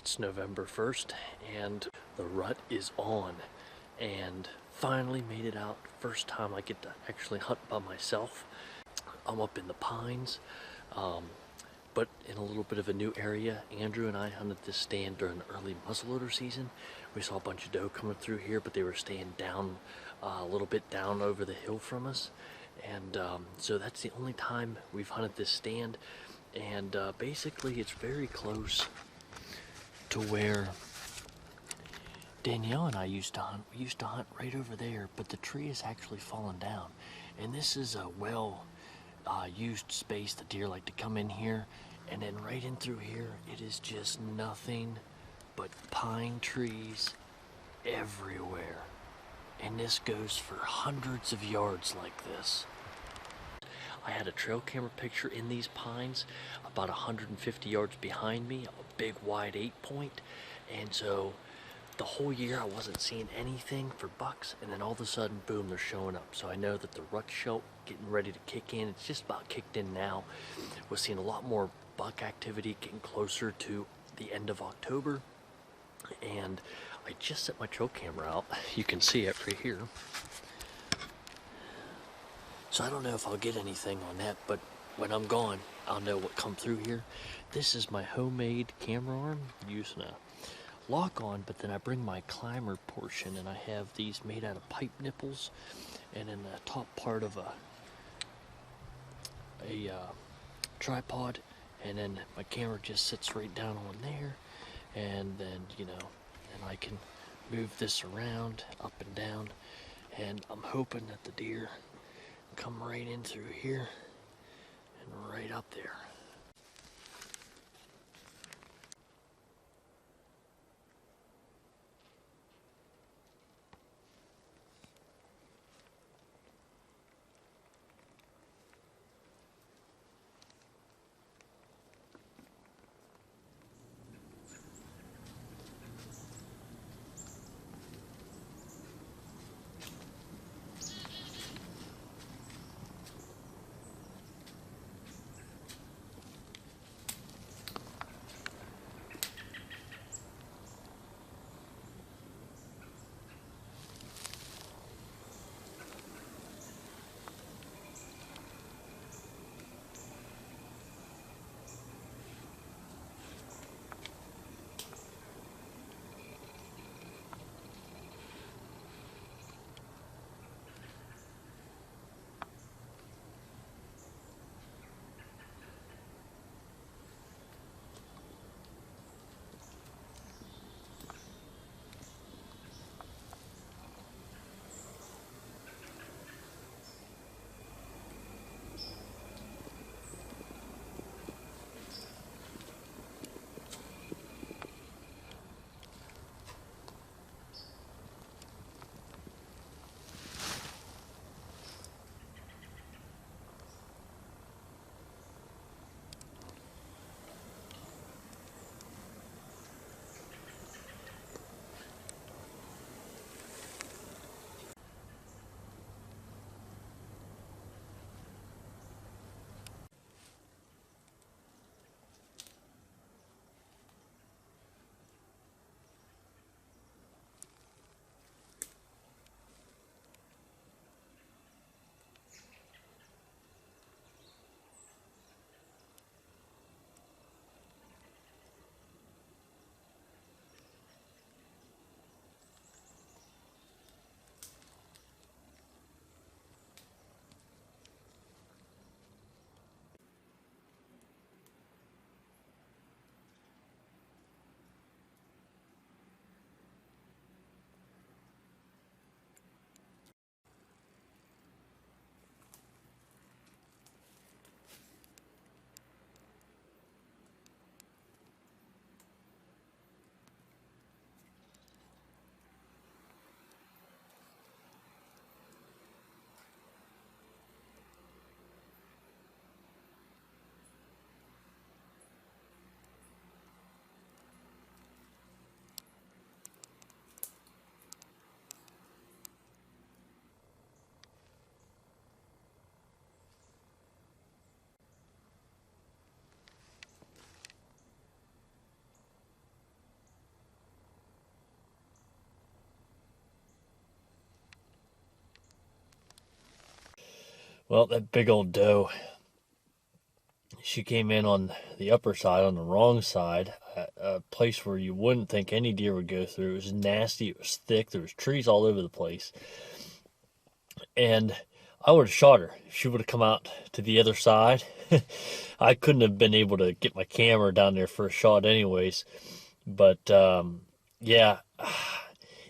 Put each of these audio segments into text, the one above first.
It's November 1st and the rut is on, and finally made it out. First time I get to actually hunt by myself. I'm up in the pines, but in a little bit of a new area. Andrew and I hunted this stand during the early muzzleloader season. We saw a bunch of doe coming through here, but they were staying down a little bit down over the hill from us, and so that's the only time we've hunted this stand. And basically it's very close to where Danielle and I used to hunt. We used to hunt right over there, but the tree has actually fallen down. And this is a used space. The deer like to come in here, and then right in through here, it is just nothing but pine trees everywhere. And this goes for hundreds of yards like this. I had a trail camera picture in these pines about 150 yards behind me, a big wide 8-point, and so the whole year I wasn't seeing anything for bucks, and then all of a sudden, boom, they're showing up. So I know that the rut show getting ready to kick in. It's just about kicked in now. We're seeing a lot more buck activity, getting closer to the end of October, and I just set my trail camera out. You can see it right here. So I don't know if I'll get anything on that, but when I'm gone, I'll know what come through here. This is my homemade camera arm using a lock on, but then I bring my climber portion, and I have these made out of pipe nipples, and in the top part of a tripod, and then my camera just sits right down on there, and then and I can move this around up and down, and I'm hoping that the deer come right in through here and right up there. Well, that big old doe, she came in on the upper side, on the wrong side, a place where you wouldn't think any deer would go through. It was nasty, it was thick, there was trees all over the place. And I would have shot her if she would have come out to the other side. I couldn't have been able to get my camera down there for a shot anyways. But yeah,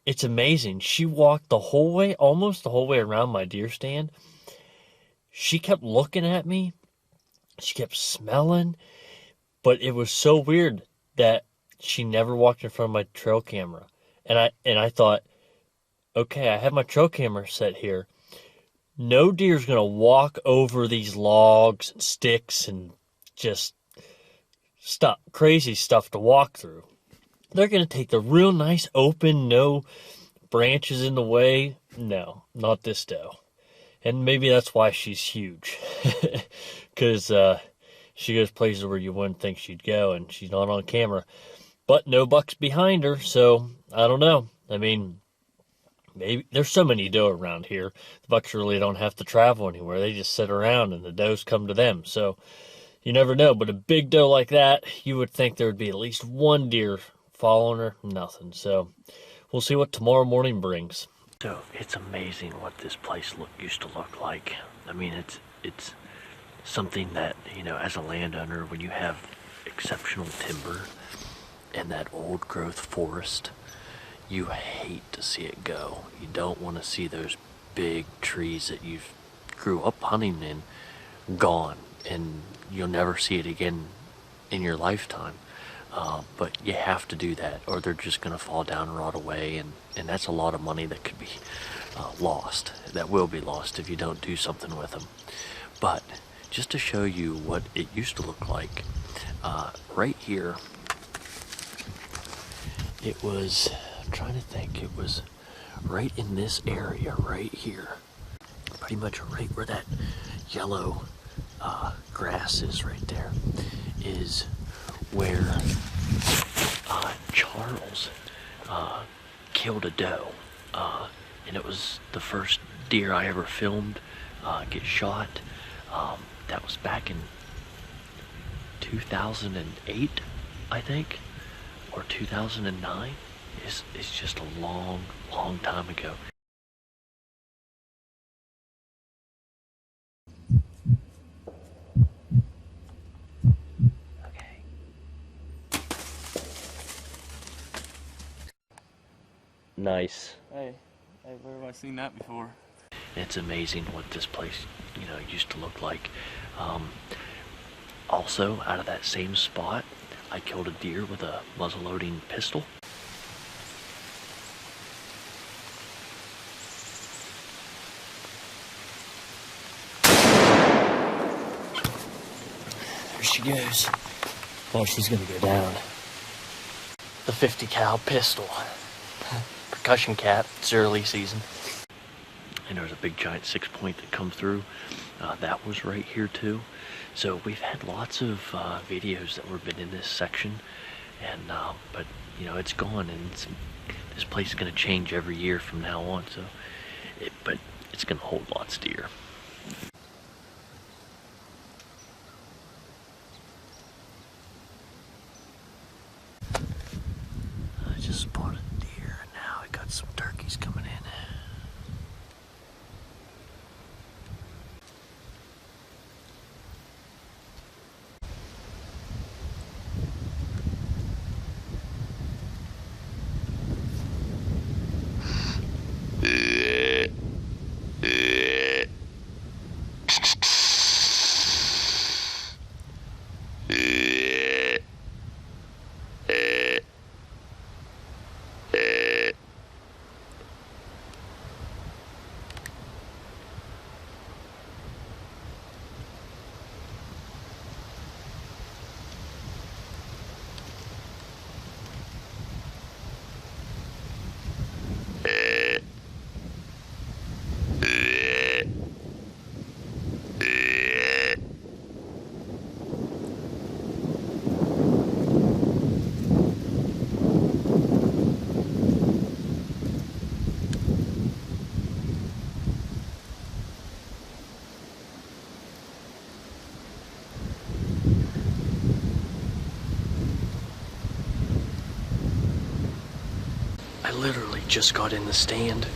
it's amazing. She walked the whole way, almost the whole way around my deer stand. She kept looking at me. She kept smelling. But it was so weird that she never walked in front of my trail camera. And I thought, okay, I have my trail camera set here. No deer's going to walk over these logs and sticks and just crazy stuff to walk through. They're going to take the real nice open, no branches in the way. No, not this doe. And maybe that's why she's huge. Because she goes places where you wouldn't think she'd go, and she's not on camera. But no bucks behind her, so I don't know. I mean, maybe there's so many doe around here. The bucks really don't have to travel anywhere. They just sit around and the does come to them. So you never know. But a big doe like that, you would think there would be at least one deer following her. Nothing. So we'll see what tomorrow morning brings. So it's amazing what this place used to look like. I mean, it's something that, you know, as a landowner, when you have exceptional timber and that old growth forest, you hate to see it go. You don't want to see those big trees that you grew up hunting in gone, and you'll never see it again in your lifetime. But you have to do that, or they're just going to fall down and rot away, and that's a lot of money that could be lost, that will be lost if you don't do something with them. But just to show you what it used to look like, right here, it was, I'm trying to think, it was right in this area right here, pretty much right where that yellow grass is right there, is where Charles killed a doe, and it was the first deer I ever filmed get shot. That was back in 2008, I think, or 2009. It's just a long time ago. Nice. Hey, where have I seen that before? It's amazing what this place, you know, used to look like. Also, out of that same spot, I killed a deer with a muzzle-loading pistol. There she goes. Oh, she's gonna go down. The 50 cal pistol. Percussion cap. It's early season. And there's a big giant 6-point that come through. That was right here too. So we've had lots of videos that were been in this section, and but you know, it's gone, and this place is going to change every year from now on. So, but it's going to hold lots of deer. I just spotted deer, and now I got some turkeys coming in. I literally just got in the stand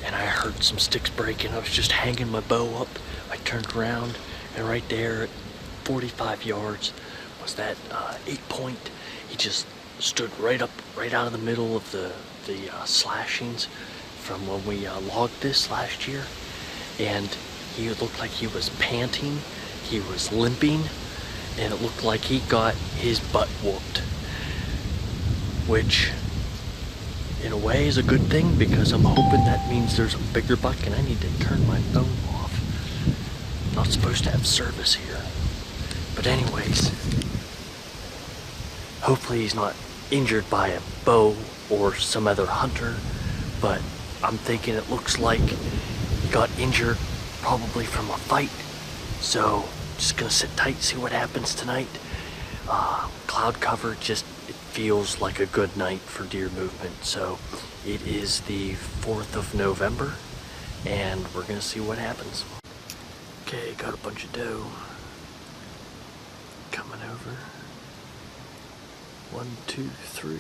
and I heard some sticks breaking. I was just hanging my bow up. I turned around and right there at 45 yards was that 8-point. He just stood right out of the middle of the slashings from when we logged this last year. And he looked like he was panting, he was limping, and it looked like he got his butt whooped. Which, in a way, is a good thing because I'm hoping that means there's a bigger buck and I need to turn my bow off. Not supposed to have service here. But anyways, hopefully he's not injured by a bow or some other hunter, but I'm thinking it looks like he got injured probably from a fight. So just gonna sit tight, see what happens tonight. Cloud cover, just it feels like a good night for deer movement. So it is the 4th of November and we're gonna see what happens. Okay, got a bunch of doe coming over. 1, 2, 3.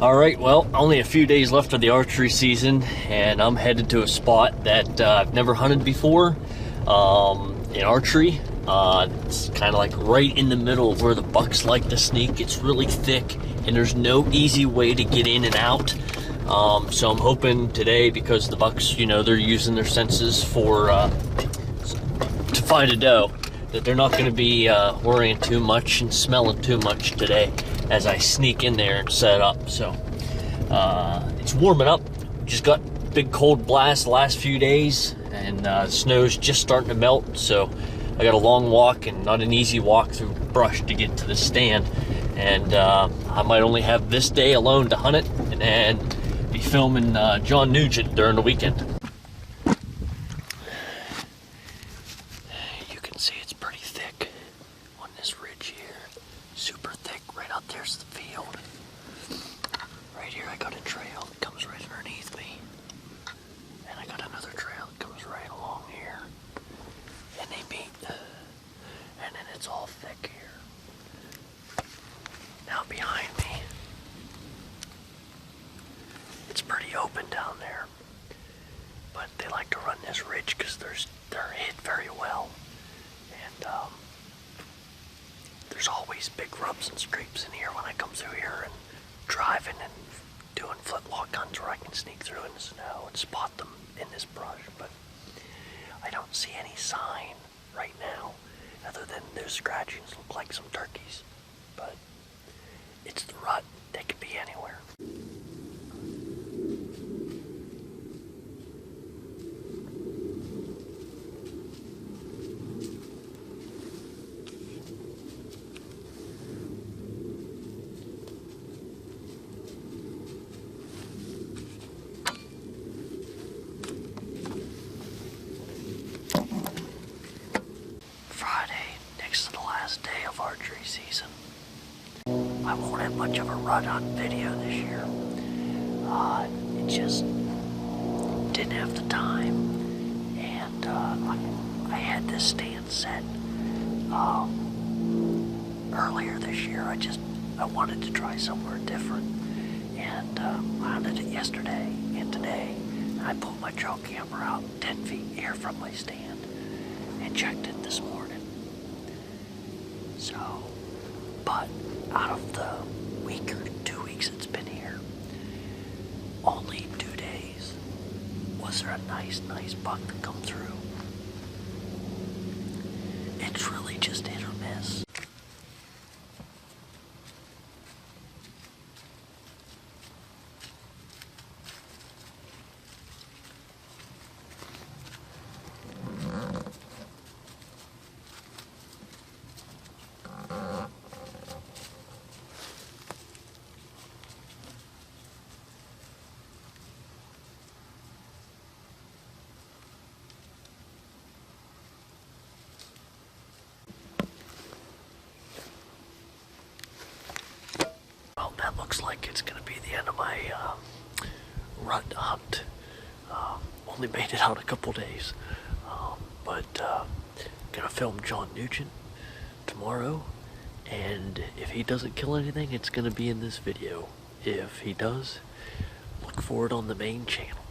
All right, well, only a few days left of the archery season, and I'm headed to a spot that I've never hunted before in archery. It's kind of like right in the middle of where the bucks like to sneak. It's really thick, and there's no easy way to get in and out. So I'm hoping today, because the bucks, you know, they're using their senses for to find a doe, that they're not going to be worrying too much and smelling too much today as I sneak in there and set up. So it's warming up. Just got big cold blast the last few days, and the snow's just starting to melt. So I got a long walk and not an easy walk through brush to get to the stand. And I might only have this day alone to hunt it, and be filming John Nugent during the weekend. You can see it's pretty thick on this ridge here. Super thick. Right out there's the field. Right here I got a trail that comes right underneath me. And I got another trail that comes right along here. And they meet. And then it's all thick here. Now behind me, it's pretty open down there. But they like to run this ridge because they're hid very well. And there's always big rubs and scrapes in here when I come through here and driving and doing flintlock guns where I can sneak through in the snow and spot them in this brush. But I don't see any sign right now other than those scratchings look like some turkeys. But it's the rut. They could be anywhere. Day of archery season. I won't have much of a rut hunt video this year. It just didn't have the time, and I had this stand set earlier this year. I wanted to try somewhere different, and I hunted it yesterday and today. And I pulled my trail camera out 10 feet here from my stand and checked it this morning. So out of the week or 2 weeks it's been here, only 2 days was there a nice buck to come through. It's really just hit or miss. Well, that looks like it's going to be the end of my rut hunt. Only made it out a couple days. But gonna film John Nugent tomorrow. And if he doesn't kill anything, it's going to be in this video. If he does, look for it on the main channel.